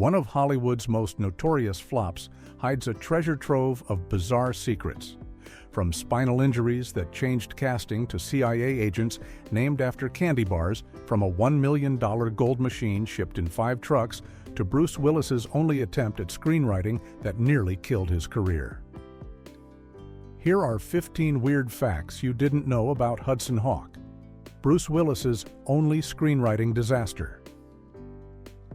One of Hollywood's most notorious flops hides a treasure trove of bizarre secrets. From spinal injuries that changed casting to CIA agents named after candy bars, from a $1 million gold machine shipped in 5 trucks, to Bruce Willis's only attempt at screenwriting that nearly killed his career. Here are 15 weird facts you didn't know about Hudson Hawk, Bruce Willis's only screenwriting disaster.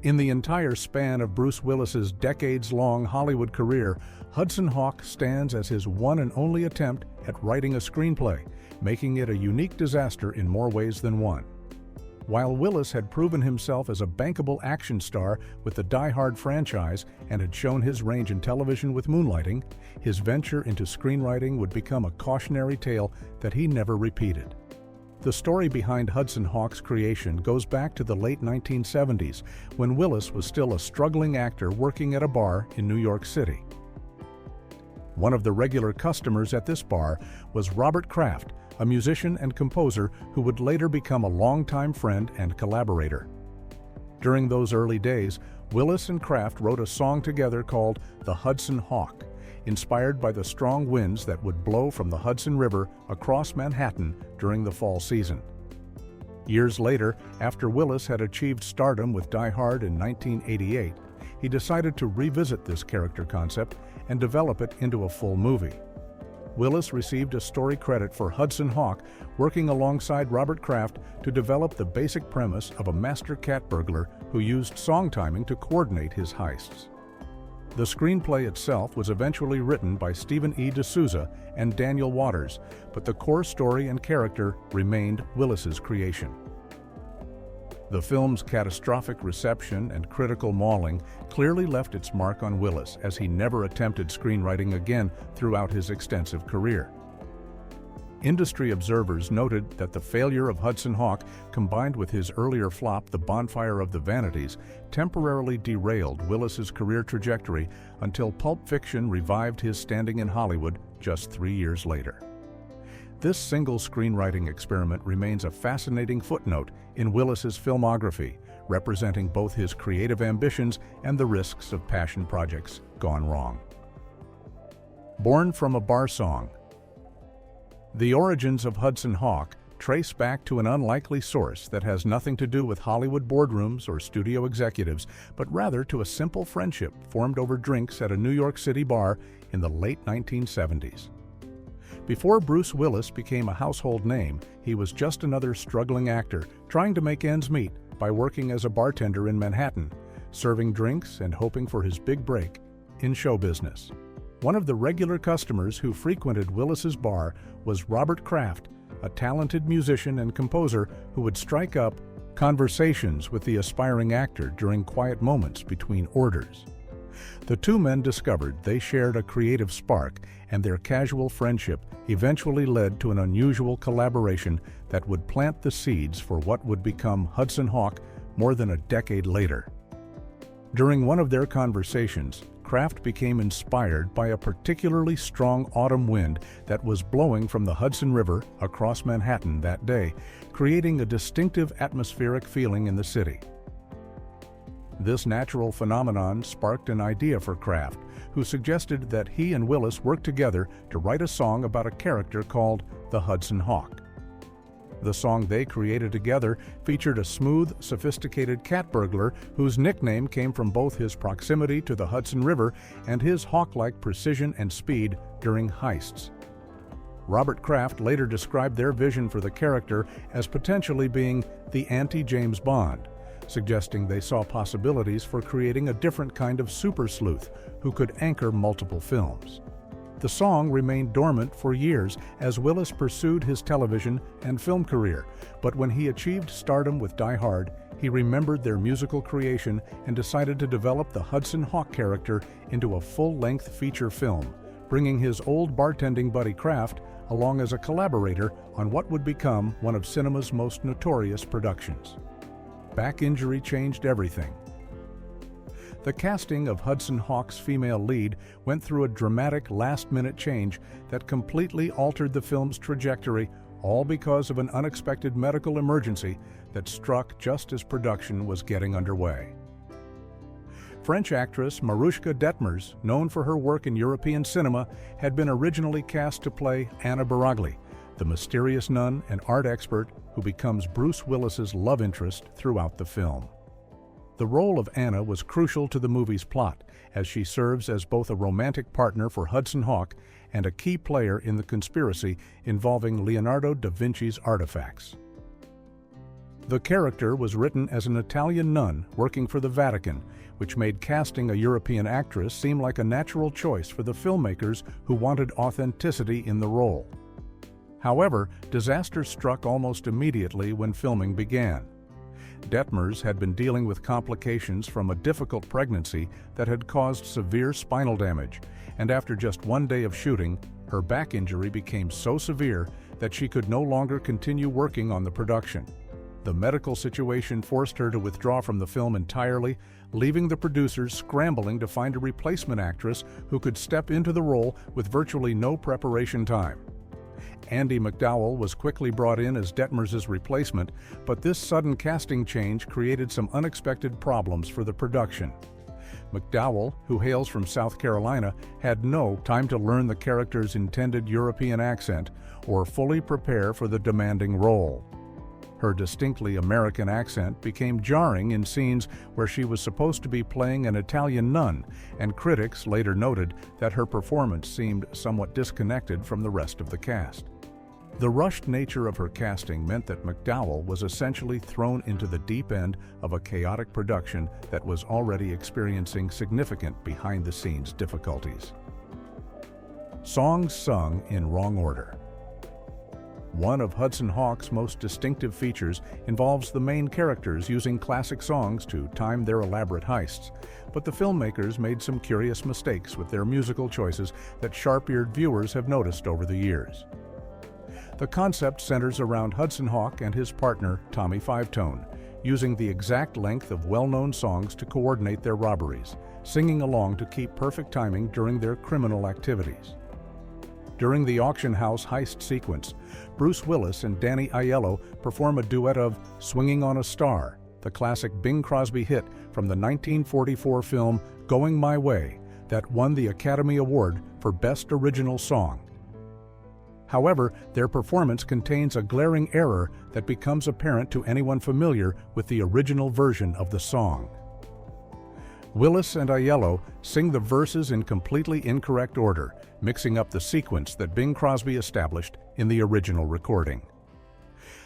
In the entire span of Bruce Willis's decades-long Hollywood career, Hudson Hawk stands as his one and only attempt at writing a screenplay, making it a unique disaster in more ways than one. While Willis had proven himself as a bankable action star with the Die Hard franchise and had shown his range in television with Moonlighting, his venture into screenwriting would become a cautionary tale that he never repeated. The story behind Hudson Hawk's creation goes back to the late 1970s, when Willis was still a struggling actor working at a bar in New York City. One of the regular customers at this bar was Robert Kraft, a musician and composer who would later become a longtime friend and collaborator. During those early days, Willis and Kraft wrote a song together called The Hudson Hawk, inspired by the strong winds that would blow from the Hudson River across Manhattan during the fall season. Years later, after Willis had achieved stardom with Die Hard in 1988, he decided to revisit this character concept and develop it into a full movie. Willis received a story credit for Hudson Hawk, working alongside Robert Kraft to develop the basic premise of a master cat burglar who used song timing to coordinate his heists. The screenplay itself was eventually written by Stephen E. D'Souza and Daniel Waters, but the core story and character remained Willis's creation. The film's catastrophic reception and critical mauling clearly left its mark on Willis, as he never attempted screenwriting again throughout his extensive career. Industry observers noted that the failure of Hudson Hawk, combined with his earlier flop, The Bonfire of the Vanities, temporarily derailed Willis's career trajectory until Pulp Fiction revived his standing in Hollywood just 3 years later. This single screenwriting experiment remains a fascinating footnote in Willis's filmography, representing both his creative ambitions and the risks of passion projects gone wrong. Born from a bar song. The origins of Hudson Hawk trace back to an unlikely source that has nothing to do with Hollywood boardrooms or studio executives, but rather to a simple friendship formed over drinks at a New York City bar in the late 1970s. Before Bruce Willis became a household name, he was just another struggling actor trying to make ends meet by working as a bartender in Manhattan, serving drinks and hoping for his big break in show business. One of the regular customers who frequented Willis's bar was Robert Kraft, a talented musician and composer who would strike up conversations with the aspiring actor during quiet moments between orders. The two men discovered they shared a creative spark, and their casual friendship eventually led to an unusual collaboration that would plant the seeds for what would become Hudson Hawk more than a decade later. During one of their conversations, Kraft became inspired by a particularly strong autumn wind that was blowing from the Hudson River across Manhattan that day, creating a distinctive atmospheric feeling in the city. This natural phenomenon sparked an idea for Kraft, who suggested that he and Willis work together to write a song about a character called the Hudson Hawk. The song they created together featured a smooth, sophisticated cat burglar whose nickname came from both his proximity to the Hudson River and his hawk-like precision and speed during heists. Robert Kraft later described their vision for the character as potentially being the anti-James Bond, suggesting they saw possibilities for creating a different kind of super sleuth who could anchor multiple films. The song remained dormant for years as Willis pursued his television and film career, but when he achieved stardom with Die Hard, he remembered their musical creation and decided to develop the Hudson Hawk character into a full-length feature film, bringing his old bartending buddy Kraft along as a collaborator on what would become one of cinema's most notorious productions. Back injury changed everything. The casting of Hudson Hawk's female lead went through a dramatic last-minute change that completely altered the film's trajectory, all because of an unexpected medical emergency that struck just as production was getting underway. French actress Mariuszka Detmers, known for her work in European cinema, had been originally cast to play Anna Baragli, the mysterious nun and art expert who becomes Bruce Willis's love interest throughout the film. The role of Anna was crucial to the movie's plot, as she serves as both a romantic partner for Hudson Hawk and a key player in the conspiracy involving Leonardo da Vinci's artifacts. The character was written as an Italian nun working for the Vatican, which made casting a European actress seem like a natural choice for the filmmakers who wanted authenticity in the role. However, disaster struck almost immediately when filming began. Detmers had been dealing with complications from a difficult pregnancy that had caused severe spinal damage, and after just one day of shooting, her back injury became so severe that she could no longer continue working on the production. The medical situation forced her to withdraw from the film entirely, leaving the producers scrambling to find a replacement actress who could step into the role with virtually no preparation time. Andie MacDowell was quickly brought in as Detmers' replacement, but this sudden casting change created some unexpected problems for the production. MacDowell, who hails from South Carolina, had no time to learn the character's intended European accent or fully prepare for the demanding role. Her distinctly American accent became jarring in scenes where she was supposed to be playing an Italian nun, and critics later noted that her performance seemed somewhat disconnected from the rest of the cast. The rushed nature of her casting meant that MacDowell was essentially thrown into the deep end of a chaotic production that was already experiencing significant behind-the-scenes difficulties. Songs sung in wrong order. One of Hudson Hawk's most distinctive features involves the main characters using classic songs to time their elaborate heists, but the filmmakers made some curious mistakes with their musical choices that sharp-eared viewers have noticed over the years. The concept centers around Hudson Hawk and his partner, Tommy Fivetone, using the exact length of well-known songs to coordinate their robberies, singing along to keep perfect timing during their criminal activities. During the auction house heist sequence, Bruce Willis and Danny Aiello perform a duet of "Swinging on a Star," the classic Bing Crosby hit from the 1944 film Going My Way that won the Academy Award for Best Original Song. However, their performance contains a glaring error that becomes apparent to anyone familiar with the original version of the song. Willis and Aiello sing the verses in completely incorrect order, mixing up the sequence that Bing Crosby established in the original recording.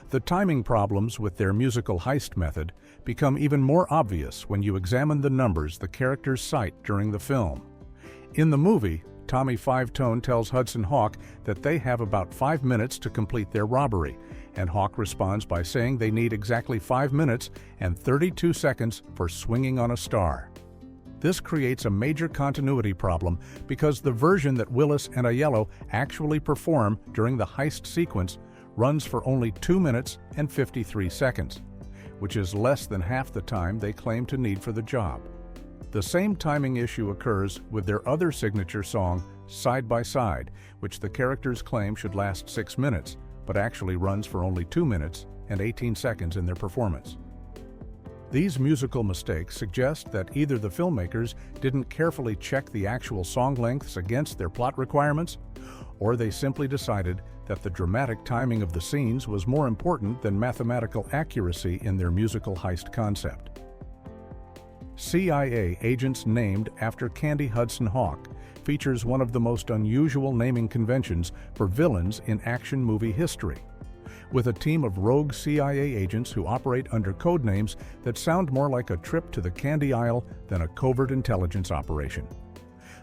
The timing problems with their musical heist method become even more obvious when you examine the numbers the characters cite during the film. In the movie, Tommy Fivetone tells Hudson Hawk that they have about 5 minutes to complete their robbery, and Hawk responds by saying they need exactly 5 minutes and 32 seconds for "Swinging on a Star." This creates a major continuity problem because the version that Willis and Aiello actually perform during the heist sequence runs for only 2 minutes and 53 seconds, which is less than half the time they claim to need for the job. The same timing issue occurs with their other signature song, "Side by Side," which the characters claim should last 6 minutes, but actually runs for only 2 minutes and 18 seconds in their performance. These musical mistakes suggest that either the filmmakers didn't carefully check the actual song lengths against their plot requirements, or they simply decided that the dramatic timing of the scenes was more important than mathematical accuracy in their musical heist concept. CIA Agents Named After Candy Hudson Hawk features one of the most unusual naming conventions for villains in action movie history, with a team of rogue CIA agents who operate under code names that sound more like a trip to the candy aisle than a covert intelligence operation.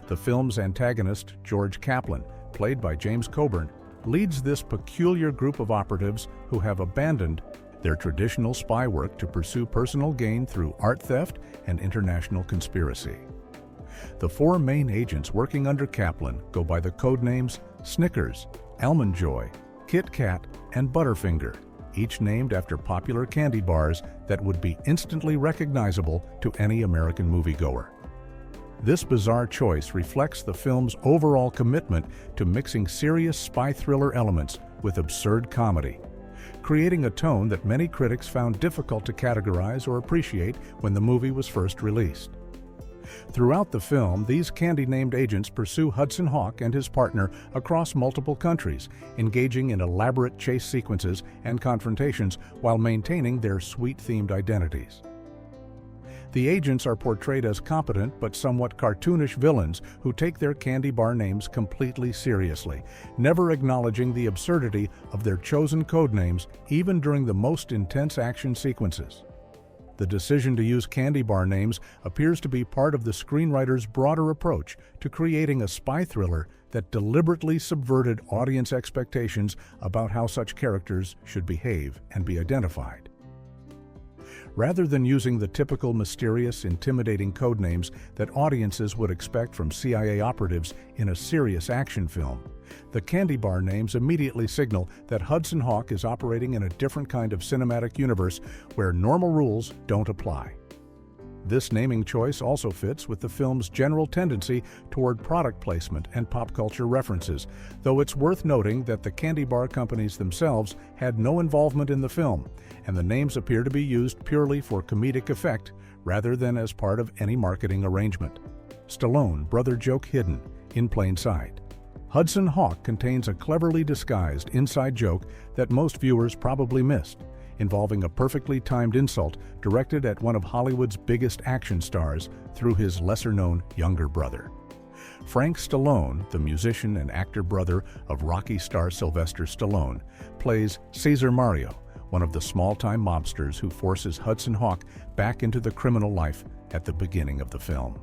The film's antagonist, George Kaplan, played by James Coburn, leads this peculiar group of operatives who have abandoned their traditional spy work to pursue personal gain through art theft and international conspiracy. The 4 main agents working under Kaplan go by the code names Snickers, Almond Joy, Kit Kat, and Butterfinger, each named after popular candy bars that would be instantly recognizable to any American moviegoer. This bizarre choice reflects the film's overall commitment to mixing serious spy thriller elements with absurd comedy, creating a tone that many critics found difficult to categorize or appreciate when the movie was first released. Throughout the film, these candy-named agents pursue Hudson Hawk and his partner across multiple countries, engaging in elaborate chase sequences and confrontations while maintaining their sweet-themed identities. The agents are portrayed as competent but somewhat cartoonish villains who take their candy bar names completely seriously, never acknowledging the absurdity of their chosen code names even during the most intense action sequences. The decision to use candy bar names appears to be part of the screenwriter's broader approach to creating a spy thriller that deliberately subverted audience expectations about how such characters should behave and be identified. Rather than using the typical mysterious, intimidating codenames that audiences would expect from CIA operatives in a serious action film, the candy bar names immediately signal that Hudson Hawk is operating in a different kind of cinematic universe where normal rules don't apply. This naming choice also fits with the film's general tendency toward product placement and pop culture references, though it's worth noting that the candy bar companies themselves had no involvement in the film, and the names appear to be used purely for comedic effect rather than as part of any marketing arrangement. Stallone, brother joke hidden in plain sight. Hudson Hawk contains a cleverly disguised inside joke that most viewers probably missed, involving a perfectly timed insult directed at one of Hollywood's biggest action stars through his lesser-known younger brother. Frank Stallone, the musician and actor brother of Rocky star Sylvester Stallone, plays Caesar Mario, one of the small-time mobsters who forces Hudson Hawk back into the criminal life at the beginning of the film.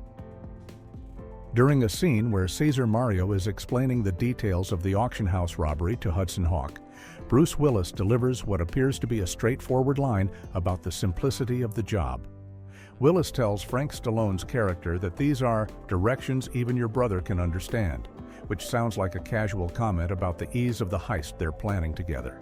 During a scene where Caesar Mario is explaining the details of the auction house robbery to Hudson Hawk, Bruce Willis delivers what appears to be a straightforward line about the simplicity of the job. Willis tells Frank Stallone's character that these are directions even your brother can understand, which sounds like a casual comment about the ease of the heist they're planning together.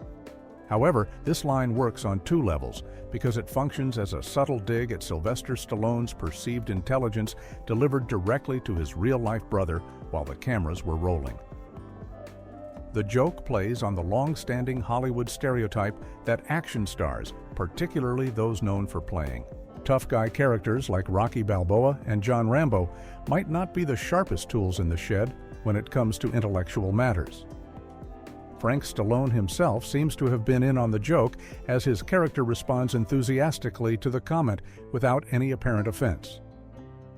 However, this line works on two levels because it functions as a subtle dig at Sylvester Stallone's perceived intelligence delivered directly to his real-life brother while the cameras were rolling. The joke plays on the long-standing Hollywood stereotype that action stars, particularly those known for playing tough guy characters like Rocky Balboa and John Rambo, might not be the sharpest tools in the shed when it comes to intellectual matters. Frank Stallone himself seems to have been in on the joke, as his character responds enthusiastically to the comment without any apparent offense.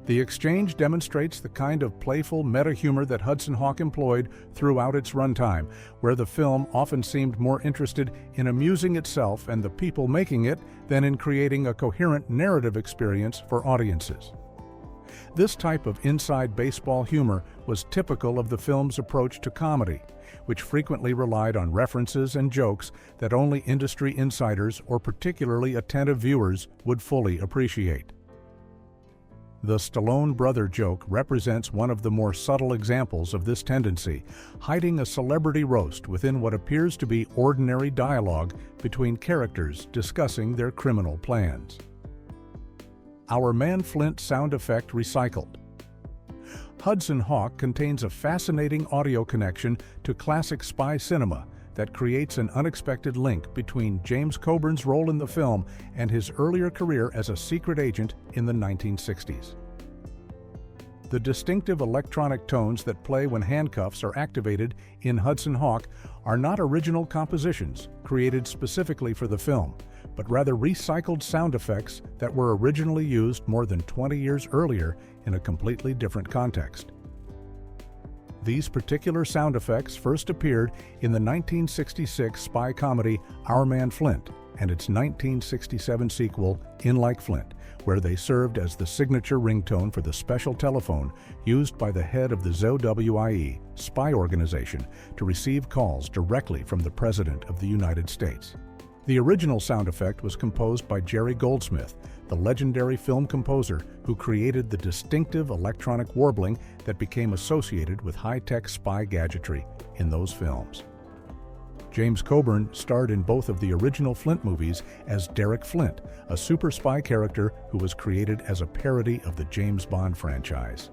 The exchange demonstrates the kind of playful meta-humor that Hudson Hawk employed throughout its runtime, where the film often seemed more interested in amusing itself and the people making it than in creating a coherent narrative experience for audiences. This type of inside baseball humor was typical of the film's approach to comedy, which frequently relied on references and jokes that only industry insiders or particularly attentive viewers would fully appreciate. The Stallone brother joke represents one of the more subtle examples of this tendency, hiding a celebrity roast within what appears to be ordinary dialogue between characters discussing their criminal plans. Our Man Flint sound effect recycled. Hudson Hawk contains a fascinating audio connection to classic spy cinema that creates an unexpected link between James Coburn's role in the film and his earlier career as a secret agent in the 1960s. The distinctive electronic tones that play when handcuffs are activated in Hudson Hawk are not original compositions created specifically for the film, but rather recycled sound effects that were originally used more than 20 years earlier in a completely different context. These particular sound effects first appeared in the 1966 spy comedy Our Man Flint and its 1967 sequel In Like Flint, where they served as the signature ringtone for the special telephone used by the head of the ZOWIE spy organization to receive calls directly from the President of the United States. The original sound effect was composed by Jerry Goldsmith, the legendary film composer who created the distinctive electronic warbling that became associated with high-tech spy gadgetry in those films. James Coburn starred in both of the original Flint movies as Derek Flint, a super spy character who was created as a parody of the James Bond franchise.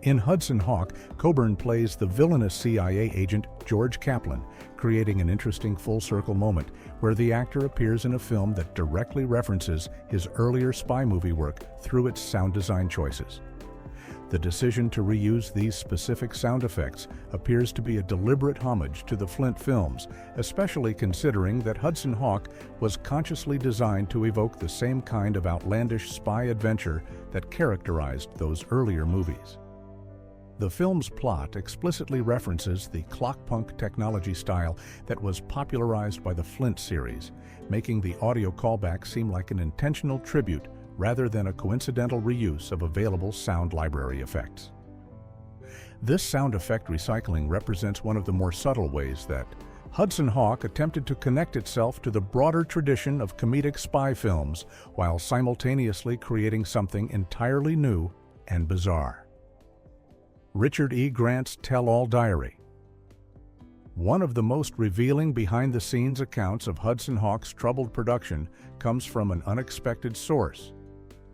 In Hudson Hawk, Coburn plays the villainous CIA agent George Kaplan, creating an interesting full-circle moment where the actor appears in a film that directly references his earlier spy movie work through its sound design choices. The decision to reuse these specific sound effects appears to be a deliberate homage to the Flint films, especially considering that Hudson Hawk was consciously designed to evoke the same kind of outlandish spy adventure that characterized those earlier movies. The film's plot explicitly references the clockpunk technology style that was popularized by the Flint series, making the audio callback seem like an intentional tribute rather than a coincidental reuse of available sound library effects. This sound effect recycling represents one of the more subtle ways that Hudson Hawk attempted to connect itself to the broader tradition of comedic spy films while simultaneously creating something entirely new and bizarre. Richard E. Grant's Tell-All Diary. One of the most revealing behind-the-scenes accounts of Hudson Hawk's troubled production comes from an unexpected source.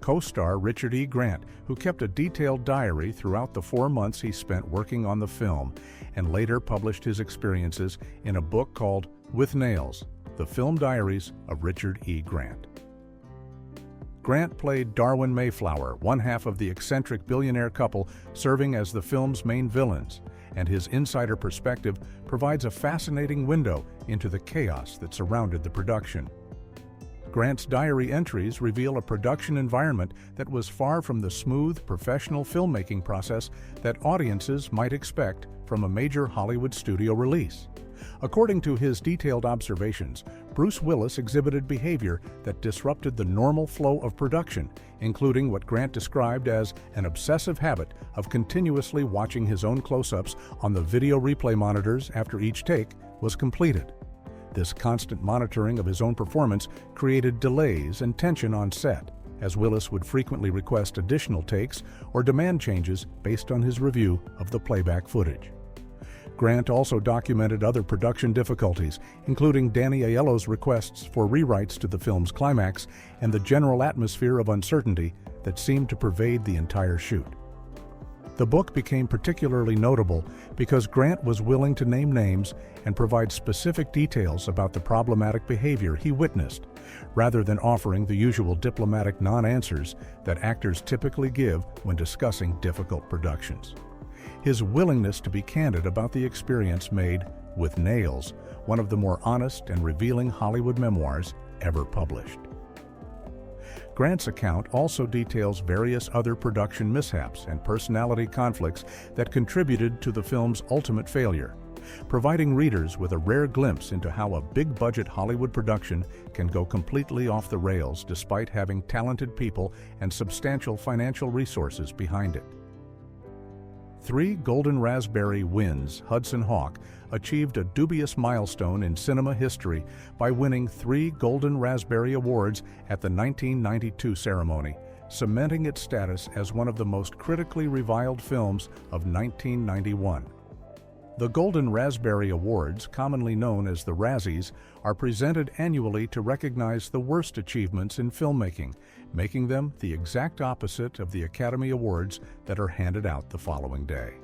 Co-star Richard E. Grant, who kept a detailed diary throughout the 4 months he spent working on the film, and later published his experiences in a book called With Nails: The Film Diaries of Richard E. Grant. Grant played Darwin Mayflower, one half of the eccentric billionaire couple serving as the film's main villains, and his insider perspective provides a fascinating window into the chaos that surrounded the production. Grant's diary entries reveal a production environment that was far from the smooth, professional filmmaking process that audiences might expect from a major Hollywood studio release. According to his detailed observations, Bruce Willis exhibited behavior that disrupted the normal flow of production, including what Grant described as an obsessive habit of continuously watching his own close-ups on the video replay monitors after each take was completed. This constant monitoring of his own performance created delays and tension on set, as Willis would frequently request additional takes or demand changes based on his review of the playback footage. Grant also documented other production difficulties, including Danny Aiello's requests for rewrites to the film's climax and the general atmosphere of uncertainty that seemed to pervade the entire shoot. The book became particularly notable because Grant was willing to name names and provide specific details about the problematic behavior he witnessed, rather than offering the usual diplomatic non-answers that actors typically give when discussing difficult productions. His willingness to be candid about the experience made With Nails one of the more honest and revealing Hollywood memoirs ever published. Grant's account also details various other production mishaps and personality conflicts that contributed to the film's ultimate failure, providing readers with a rare glimpse into how a big-budget Hollywood production can go completely off the rails despite having talented people and substantial financial resources behind it. 3 Golden Raspberry wins, Hudson Hawk achieved a dubious milestone in cinema history by winning 3 Golden Raspberry Awards at the 1992 ceremony, cementing its status as one of the most critically reviled films of 1991. The Golden Raspberry Awards, commonly known as the Razzies, are presented annually to recognize the worst achievements in filmmaking, making them the exact opposite of the Academy Awards that are handed out the following day.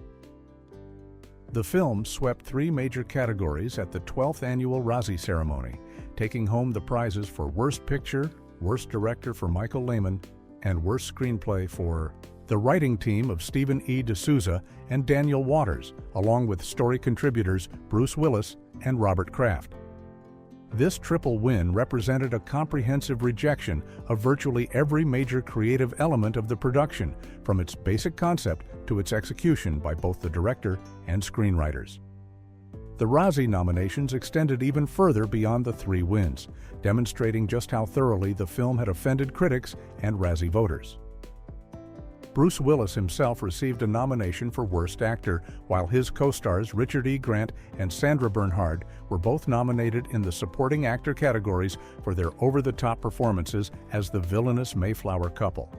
The film swept 3 major categories at the 12th annual Razzie ceremony, taking home the prizes for Worst Picture, Worst Director for Michael Lehman, and Worst Screenplay for the writing team of Stephen E. D'Souza and Daniel Waters, along with story contributors Bruce Willis and Robert Kraft. This triple win represented a comprehensive rejection of virtually every major creative element of the production, from its basic concept to its execution by both the director and screenwriters. The Razzie nominations extended even further beyond the 3 wins, demonstrating just how thoroughly the film had offended critics and Razzie voters. Bruce Willis himself received a nomination for Worst Actor, while his co-stars Richard E. Grant and Sandra Bernhard were both nominated in the supporting actor categories for their over-the-top performances as the villainous Mayflower couple.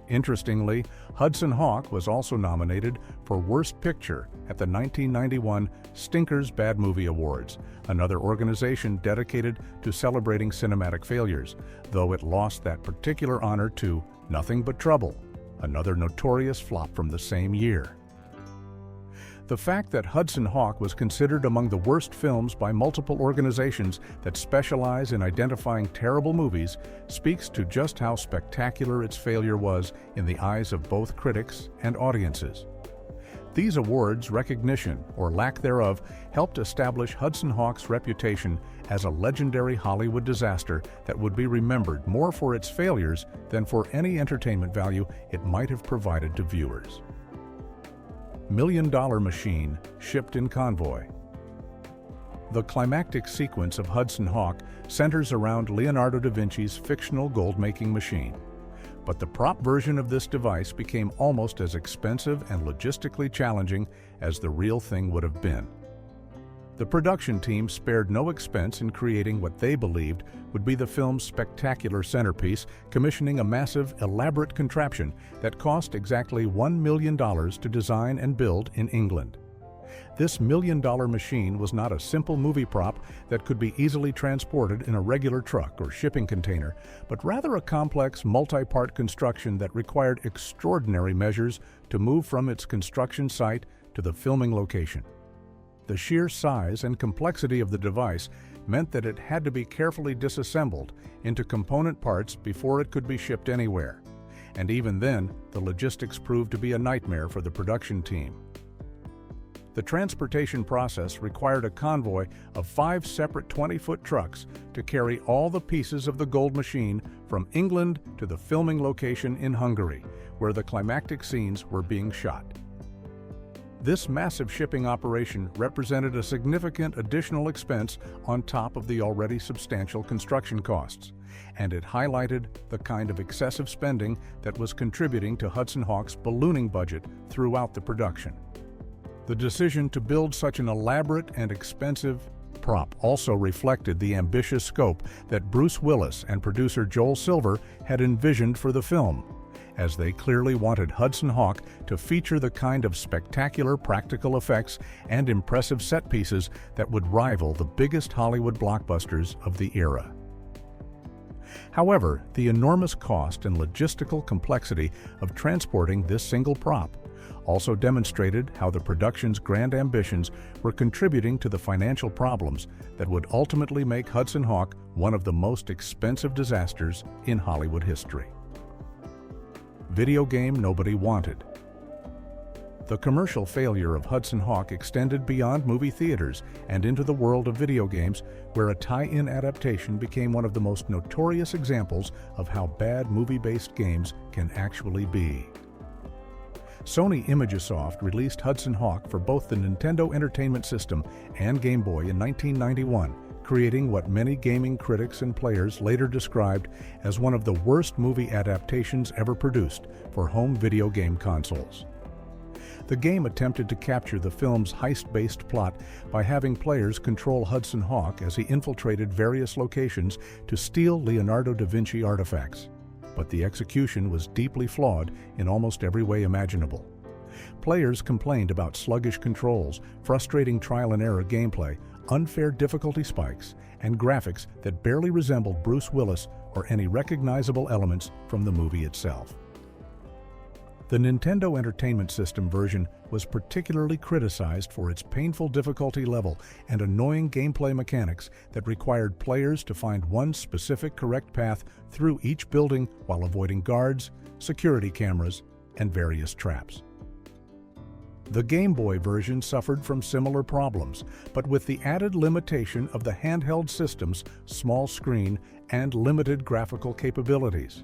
Interestingly, Hudson Hawk was also nominated for Worst Picture at the 1991 Stinkers Bad Movie Awards, another organization dedicated to celebrating cinematic failures, though it lost that particular honor to Nothing But Trouble, another notorious flop from the same year. The fact that Hudson Hawk was considered among the worst films by multiple organizations that specialize in identifying terrible movies speaks to just how spectacular its failure was in the eyes of both critics and audiences. These awards' recognition, or lack thereof, helped establish Hudson Hawk's reputation as a legendary Hollywood disaster that would be remembered more for its failures than for any entertainment value it might have provided to viewers. $1 Million Machine shipped in convoy. The climactic sequence of Hudson Hawk centers around Leonardo da Vinci's fictional gold-making machine. But the prop version of this device became almost as expensive and logistically challenging as the real thing would have been. The production team spared no expense in creating what they believed would be the film's spectacular centerpiece, commissioning a massive, elaborate contraption that cost exactly $1 million to design and build in England. This $1 million machine was not a simple movie prop that could be easily transported in a regular truck or shipping container, but rather a complex, multi-part construction that required extraordinary measures to move from its construction site to the filming location. The sheer size and complexity of the device meant that it had to be carefully disassembled into component parts before it could be shipped anywhere. And even then, the logistics proved to be a nightmare for the production team. The transportation process required a convoy of 5 separate 20-foot trucks to carry all the pieces of the gold machine from England to the filming location in Hungary, where the climactic scenes were being shot. This massive shipping operation represented a significant additional expense on top of the already substantial construction costs, and it highlighted the kind of excessive spending that was contributing to Hudson Hawk's ballooning budget throughout the production. The decision to build such an elaborate and expensive prop also reflected the ambitious scope that Bruce Willis and producer Joel Silver had envisioned for the film, as they clearly wanted Hudson Hawk to feature the kind of spectacular practical effects and impressive set pieces that would rival the biggest Hollywood blockbusters of the era. However, the enormous cost and logistical complexity of transporting this single prop also demonstrated how the production's grand ambitions were contributing to the financial problems that would ultimately make Hudson Hawk one of the most expensive disasters in Hollywood history. Video game nobody wanted. The commercial failure of Hudson Hawk extended beyond movie theaters and into the world of video games, where a tie-in adaptation became one of the most notorious examples of how bad movie-based games can actually be. Sony Imagesoft released Hudson Hawk for both the Nintendo Entertainment System and Game Boy in 1991, creating what many gaming critics and players later described as one of the worst movie adaptations ever produced for home video game consoles. The game attempted to capture the film's heist-based plot by having players control Hudson Hawk as he infiltrated various locations to steal Leonardo da Vinci artifacts. But the execution was deeply flawed in almost every way imaginable. Players complained about sluggish controls, frustrating trial-and-error gameplay, unfair difficulty spikes, and graphics that barely resembled Bruce Willis or any recognizable elements from the movie itself. The Nintendo Entertainment System version was particularly criticized for its painful difficulty level and annoying gameplay mechanics that required players to find one specific correct path through each building while avoiding guards, security cameras, and various traps. The Game Boy version suffered from similar problems, but with the added limitation of the handheld system's small screen and limited graphical capabilities.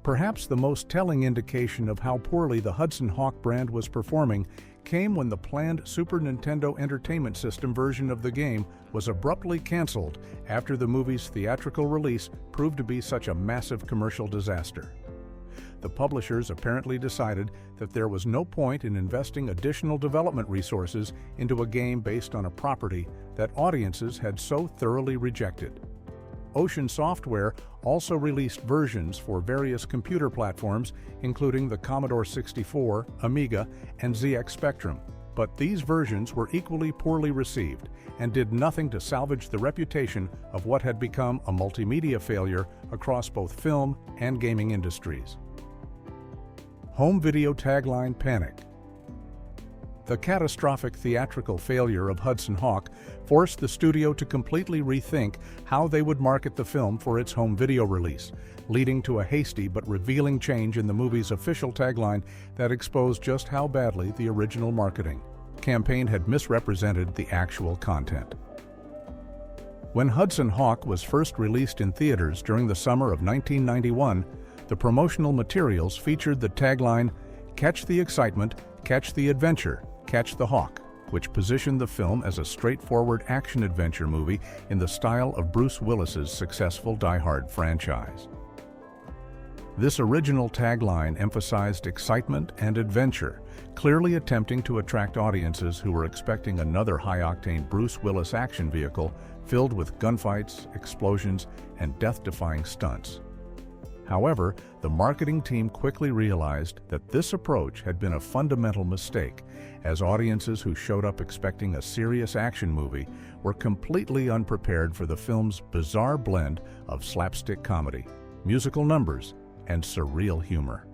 Perhaps the most telling indication of how poorly the Hudson Hawk brand was performing came when the planned Super Nintendo Entertainment System version of the game was abruptly canceled after the movie's theatrical release proved to be such a massive commercial disaster. The publishers apparently decided that there was no point in investing additional development resources into a game based on a property that audiences had so thoroughly rejected. Ocean Software also released versions for various computer platforms, including the Commodore 64, Amiga, and ZX Spectrum, but these versions were equally poorly received and did nothing to salvage the reputation of what had become a multimedia failure across both film and gaming industries. Home video tagline panic. The catastrophic theatrical failure of Hudson Hawk forced the studio to completely rethink how they would market the film for its home video release, leading to a hasty but revealing change in the movie's official tagline that exposed just how badly the original marketing campaign had misrepresented the actual content. When Hudson Hawk was first released in theaters during the summer of 1991, the promotional materials featured the tagline, "Catch the excitement, catch the adventure, catch the hawk," which positioned the film as a straightforward action-adventure movie in the style of Bruce Willis's successful Die Hard franchise. This original tagline emphasized excitement and adventure, clearly attempting to attract audiences who were expecting another high-octane Bruce Willis action vehicle filled with gunfights, explosions, and death-defying stunts. However, the marketing team quickly realized that this approach had been a fundamental mistake, as audiences who showed up expecting a serious action movie were completely unprepared for the film's bizarre blend of slapstick comedy, musical numbers, and surreal humor.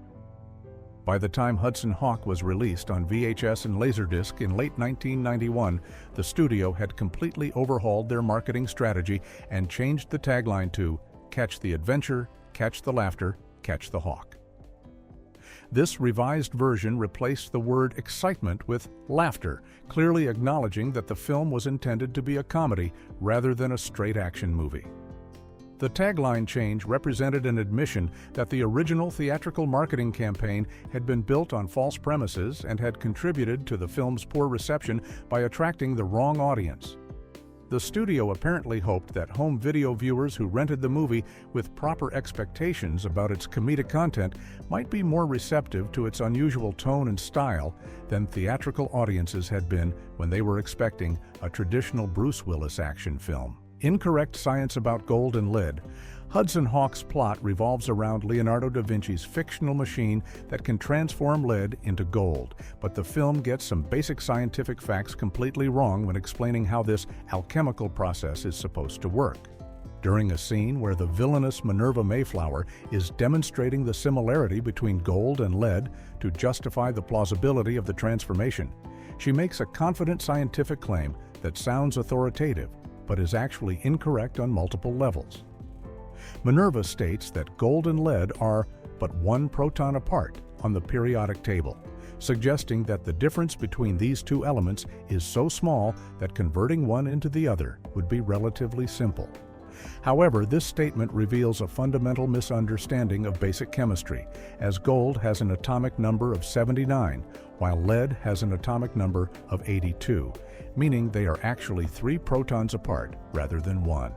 By the time Hudson Hawk was released on VHS and Laserdisc in late 1991, the studio had completely overhauled their marketing strategy and changed the tagline to "Catch the adventure, catch the laughter, catch the hawk." This revised version replaced the word excitement with laughter, clearly acknowledging that the film was intended to be a comedy rather than a straight action movie. The tagline change represented an admission that the original theatrical marketing campaign had been built on false premises and had contributed to the film's poor reception by attracting the wrong audience. The studio apparently hoped that home video viewers who rented the movie with proper expectations about its comedic content might be more receptive to its unusual tone and style than theatrical audiences had been when they were expecting a traditional Bruce Willis action film. Incorrect science about gold and lead. Hudson Hawk's plot revolves around Leonardo da Vinci's fictional machine that can transform lead into gold, but the film gets some basic scientific facts completely wrong when explaining how this alchemical process is supposed to work. During a scene where the villainous Minerva Mayflower is demonstrating the similarity between gold and lead to justify the plausibility of the transformation, she makes a confident scientific claim that sounds authoritative, but is actually incorrect on multiple levels. Minerva states that gold and lead are but one proton apart on the periodic table, suggesting that the difference between these two elements is so small that converting one into the other would be relatively simple. However, this statement reveals a fundamental misunderstanding of basic chemistry, as gold has an atomic number of 79, while lead has an atomic number of 82, meaning they are actually 3 protons apart rather than 1.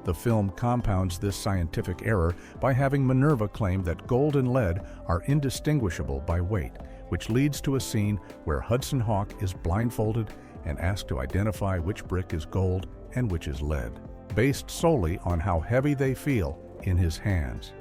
The film compounds this scientific error by having Minerva claim that gold and lead are indistinguishable by weight, which leads to a scene where Hudson Hawk is blindfolded and asked to identify which brick is gold and which is lead, based solely on how heavy they feel in his hands.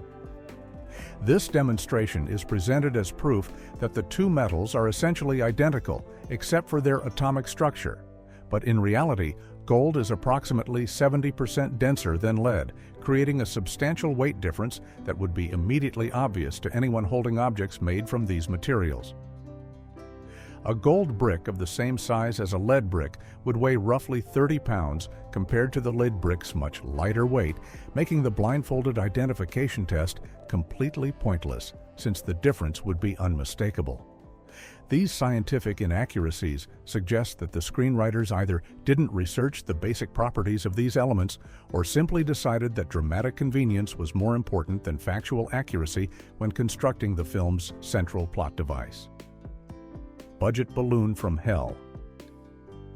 This demonstration is presented as proof that the two metals are essentially identical except for their atomic structure, but in reality, gold is approximately 70% denser than lead, creating a substantial weight difference that would be immediately obvious to anyone holding objects made from these materials. A gold brick of the same size as a lead brick would weigh roughly 30 pounds compared to the lead brick's much lighter weight, making the blindfolded identification test completely pointless, since the difference would be unmistakable. These scientific inaccuracies suggest that the screenwriters either didn't research the basic properties of these elements or simply decided that dramatic convenience was more important than factual accuracy when constructing the film's central plot device. Budget balloon from hell.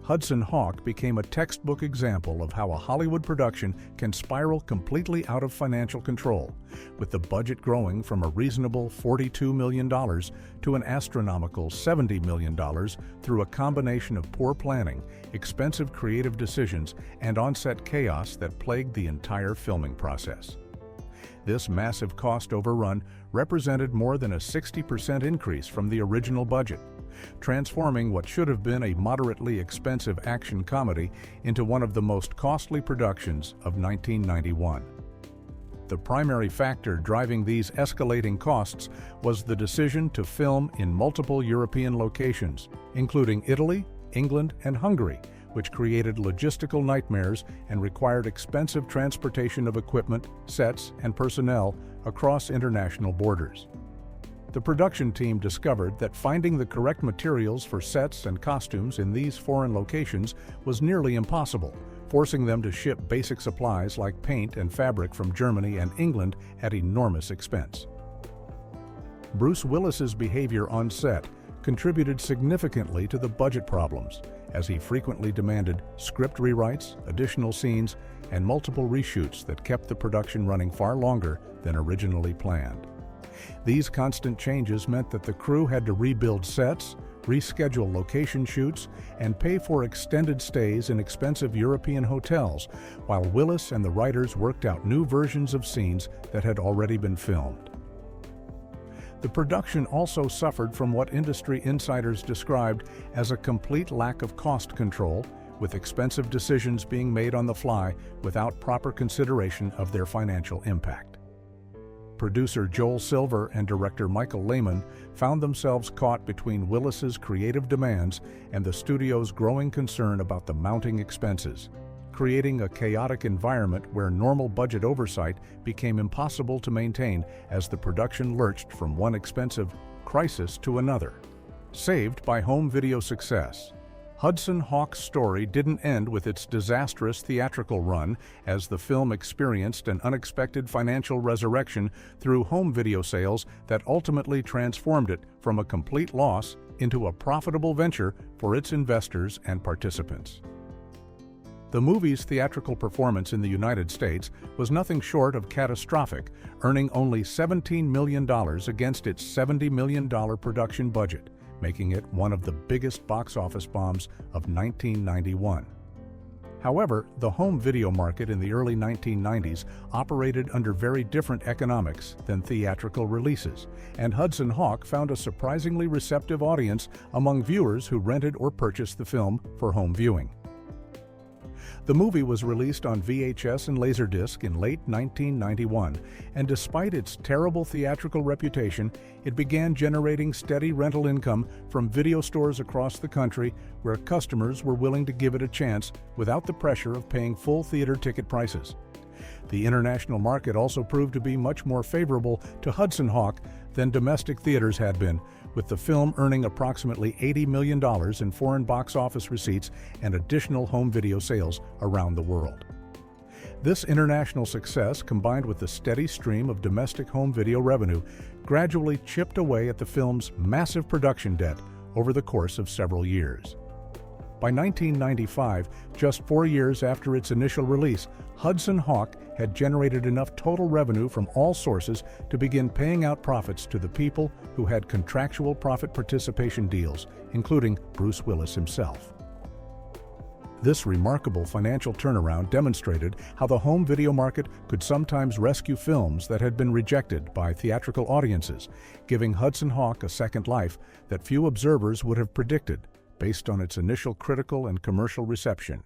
Hudson Hawk became a textbook example of how a Hollywood production can spiral completely out of financial control, with the budget growing from a reasonable $42 million to an astronomical $70 million through a combination of poor planning, expensive creative decisions, and on-set chaos that plagued the entire filming process. This massive cost overrun represented more than a 60% increase from the original budget, transforming what should have been a moderately expensive action comedy into one of the most costly productions of 1991. The primary factor driving these escalating costs was the decision to film in multiple European locations, including Italy, England, and Hungary, which created logistical nightmares and required expensive transportation of equipment, sets, and personnel across international borders. The production team discovered that finding the correct materials for sets and costumes in these foreign locations was nearly impossible, forcing them to ship basic supplies like paint and fabric from Germany and England at enormous expense. Bruce Willis's behavior on set contributed significantly to the budget problems, as he frequently demanded script rewrites, additional scenes, and multiple reshoots that kept the production running far longer than originally planned. These constant changes meant that the crew had to rebuild sets, reschedule location shoots, and pay for extended stays in expensive European hotels, while Willis and the writers worked out new versions of scenes that had already been filmed. The production also suffered from what industry insiders described as a complete lack of cost control, with expensive decisions being made on the fly without proper consideration of their financial impact. Producer Joel Silver and director Michael Lehman found themselves caught between Willis's creative demands and the studio's growing concern about the mounting expenses, creating a chaotic environment where normal budget oversight became impossible to maintain as the production lurched from one expensive crisis to another. Saved by home video success, Hudson Hawk's story didn't end with its disastrous theatrical run, as the film experienced an unexpected financial resurrection through home video sales that ultimately transformed it from a complete loss into a profitable venture for its investors and participants. The movie's theatrical performance in the United States was nothing short of catastrophic, earning only $17 million against its $70 million production budget, making it one of the biggest box office bombs of 1991. However, the home video market in the early 1990s operated under very different economics than theatrical releases, and Hudson Hawk found a surprisingly receptive audience among viewers who rented or purchased the film for home viewing. The movie was released on VHS and Laserdisc in late 1991, and despite its terrible theatrical reputation, it began generating steady rental income from video stores across the country where customers were willing to give it a chance without the pressure of paying full theater ticket prices. The international market also proved to be much more favorable to Hudson Hawk than domestic theaters had been, with the film earning approximately $80 million in foreign box office receipts and additional home video sales around the world. This international success, combined with the steady stream of domestic home video revenue, gradually chipped away at the film's massive production debt over the course of several years. By 1995, just 4 years after its initial release, Hudson Hawk had generated enough total revenue from all sources to begin paying out profits to the people who had contractual profit participation deals, including Bruce Willis himself. This remarkable financial turnaround demonstrated how the home video market could sometimes rescue films that had been rejected by theatrical audiences, giving Hudson Hawk a second life that few observers would have predicted, based on its initial critical and commercial reception.